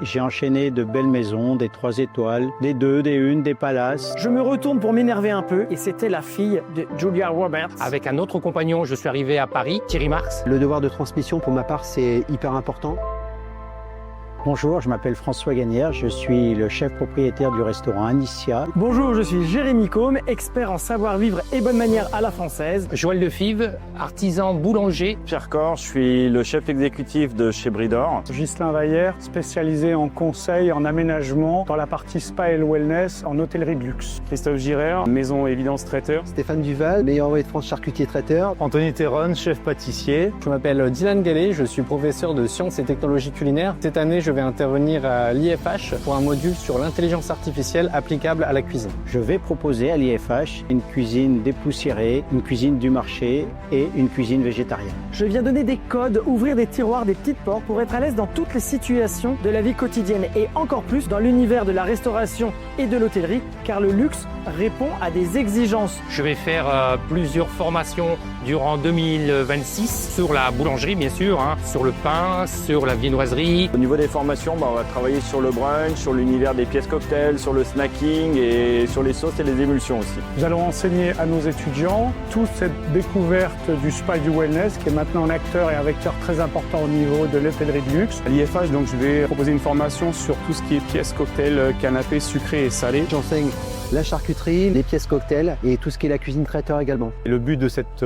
j'ai enchaîné de belles maisons, des 3 étoiles, des 2, des 1, des palaces. Je me retourne pour m'énerver un peu et c'était la fille de Julia Roberts. Avec un autre compagnon, je suis arrivé à Paris, Thierry Marx. Le devoir de transmission, pour ma part, c'est hyper important. Bonjour, je m'appelle François Gagnère, je suis le chef propriétaire du restaurant Anicia. Bonjour, je suis Jérémy Combe, expert en savoir-vivre et bonne manière à la française. Joël Defive, artisan boulanger. Pierre Cor, je suis le chef exécutif de chez Bridor. Ghislain Vaillère, spécialisé en conseil, en aménagement, dans la partie spa et le wellness, en hôtellerie de luxe. Christophe Girard, maison Évidence Traiteur. Stéphane Duval, meilleur envoyé de France charcutier traiteur. Anthony Théron, chef pâtissier. Je m'appelle Dylan Gallet, je suis professeur de sciences et technologies culinaires. Cette année, je vais intervenir à l'IFH pour un module sur l'intelligence artificielle applicable à la cuisine. Je vais proposer à l'IFH une cuisine dépoussiérée, une cuisine du marché et une cuisine végétarienne. Je viens donner des codes, ouvrir des tiroirs, des petites portes pour être à l'aise dans toutes les situations de la vie quotidienne et encore plus dans l'univers de la restauration et de l'hôtellerie car le luxe répond à des exigences. Je vais faire plusieurs formations durant 2026 sur la boulangerie, bien sûr, sur le pain, sur la viennoiserie. Au niveau des formations, on va travailler sur le brunch, sur l'univers des pièces cocktails, sur le snacking et sur les sauces et les émulsions aussi. Nous allons enseigner à nos étudiants toute cette découverte du spa et du wellness qui est maintenant un acteur et un vecteur très important au niveau de l'hôtellerie de luxe. À l'IFH, donc, je vais proposer une formation sur tout ce qui est pièces cocktails, canapés sucrés et salés. J'enseigne la charcuterie, les pièces cocktails et tout ce qui est la cuisine traiteur également. Et le but de cette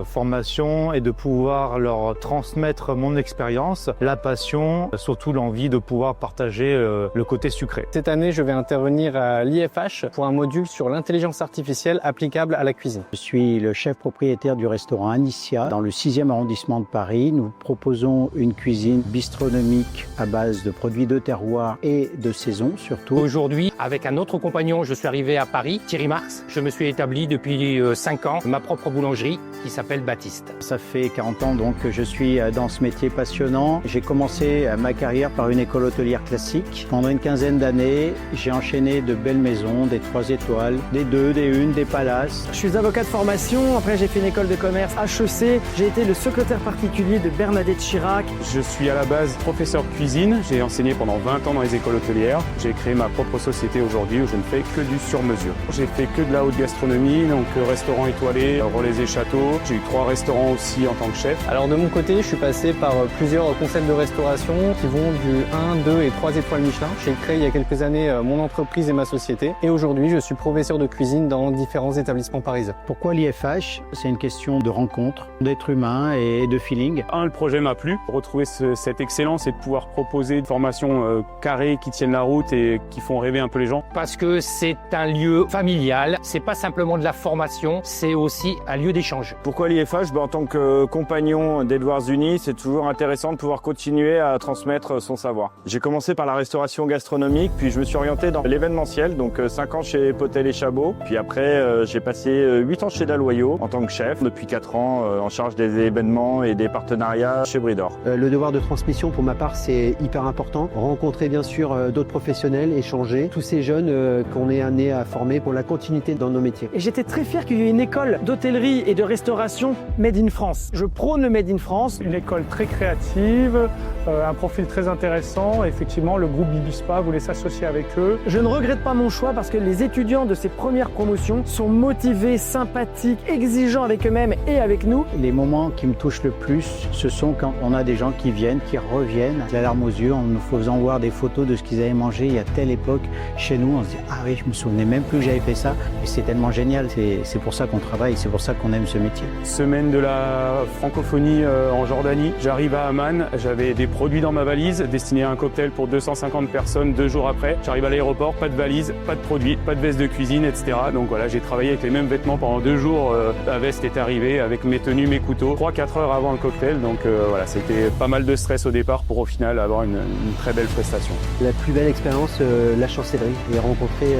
formation est de pouvoir leur transmettre mon expérience, la passion, surtout l'envie de pouvoir partager le côté sucré. Cette année, je vais intervenir à l'IFH pour un module sur l'intelligence artificielle applicable à la cuisine. Je suis le chef propriétaire du restaurant Anicia dans le 6e arrondissement de Paris. Nous proposons une cuisine bistronomique à base de produits de terroir et de saison surtout. Aujourd'hui, avec un autre compagnon, je suis arrivé à Paris, Thierry Marx. Je me suis établi depuis 5 ans ma propre boulangerie qui s'appelle Baptiste. Ça fait 40 ans donc que je suis dans ce métier passionnant. J'ai commencé ma carrière par une école hôtelière classique. Pendant une quinzaine d'années, j'ai enchaîné de belles maisons, des 3 étoiles, des 2, des 1, des palaces. Je suis avocat de formation, après j'ai fait une école de commerce HEC, j'ai été le secrétaire particulier de Bernadette Chirac. Je suis à la base professeur de cuisine, j'ai enseigné pendant 20 ans dans les écoles hôtelières. J'ai créé ma propre société aujourd'hui où je ne fais que du sur-mesure. J'ai fait que de la haute gastronomie, donc restaurant étoilé, relais et châteaux. J'ai eu 3 restaurants aussi en tant que chef. Alors de mon côté, je suis passé par plusieurs concepts de restauration qui vont du 1, 2 et 3 étoiles Michelin. J'ai créé il y a quelques années mon entreprise et ma société. Et aujourd'hui, je suis professeur de cuisine dans différents établissements parisiens. Pourquoi l'IFH? C'est une question de rencontre, d'être humain et de feeling. Le projet m'a plu. Retrouver cette excellence et de pouvoir proposer des formations carrées qui tiennent la route et qui font rêver un peu les gens. Parce que c'est un lieu familial, c'est pas simplement de la formation, c'est aussi un lieu d'échange. Pourquoi l'IFH? En tant que compagnon d'Edwards Unis, c'est toujours intéressant de pouvoir continuer à transmettre son savoir. J'ai commencé par la restauration gastronomique, puis je me suis orienté dans l'événementiel, donc 5 ans chez Potel et Chabot. Puis après, j'ai passé 8 ans chez Dalloyau en tant que chef. Depuis 4 ans, en charge des événements et des partenariats chez Bridor. Le devoir de transmission, pour ma part, c'est hyper important. Rencontrer bien sûr d'autres professionnels, échanger. Tous ces jeunes qu'on est amenés à former pour la continuité dans nos métiers. Et j'étais très fier qu'il y ait une école d'hôtellerie et de restauration Made in France. Je prône le Made in France. Une école très créative, un profil très intéressant. Effectivement, le groupe Bibispa voulait s'associer avec eux. Je ne regrette pas mon choix parce que les étudiants de ces premières promotions sont motivés, sympathiques, exigeants avec eux-mêmes et avec nous. Les moments qui me touchent le plus, ce sont quand on a des gens qui viennent, qui reviennent, la larme aux yeux, en nous faisant voir des photos de ce qu'ils avaient mangé il y a telle époque chez nous. On se dit « Ah oui, je me souvenais même plus que j'avais fait ça. » Et c'est tellement génial. C'est pour ça qu'on travaille, c'est pour ça qu'on aime ce métier. Semaine de la francophonie en Jordanie. J'arrive à Amman, j'avais des produits dans ma valise destinés à un cocktail pour 250 personnes 2 jours après. J'arrive à l'aéroport, pas de valise, pas de produits, pas de veste de cuisine, etc. Donc voilà, j'ai travaillé avec les mêmes vêtements pendant 2 jours. La veste est arrivée avec mes tenues, mes couteaux, 3-4 heures avant le cocktail. Donc voilà, c'était pas mal de stress au départ pour au final avoir une très belle prestation. La plus belle expérience, la chancellerie, et rencontrer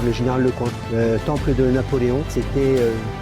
le général Lecomte, le temple de Napoléon, c'était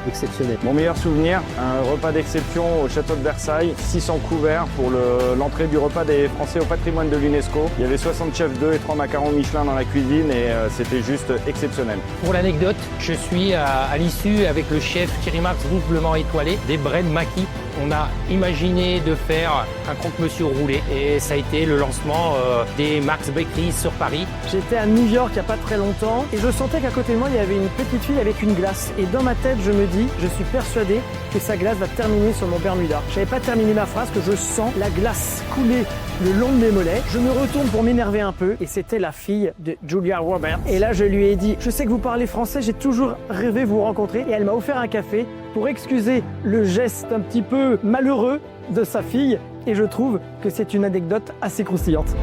exceptionnel. Mon meilleur souvenir, un repas d'exception au château de Versailles, 600 couverts pour l'entrée du repas des Français au patrimoine de l'UNESCO. Il y avait 60 chefs d'œufs et 3 macarons Michelin dans la cuisine et c'était juste exceptionnel. Pour l'anecdote, je suis à l'issue avec le chef Thierry Marx doublement étoilé des Bren Maki on a imaginé de faire un croque-monsieur roulé et ça a été le lancement des Max Bakery sur Paris. J'étais à New York il n'y a pas très longtemps et je sentais qu'à côté de moi il y avait une petite fille avec une glace. Et dans ma tête je me dis, je suis persuadé que sa glace va terminer sur mon Bermuda. Je n'avais pas terminé ma phrase que je sens la glace couler le long de mes mollets. Je me retourne pour m'énerver un peu et c'était la fille de Julia Roberts. Et là je lui ai dit, je sais que vous parlez français, j'ai toujours rêvé vous rencontrer. Et elle m'a offert un café pour excuser le geste un petit peu malheureux de sa fille. Et je trouve que c'est une anecdote assez croustillante.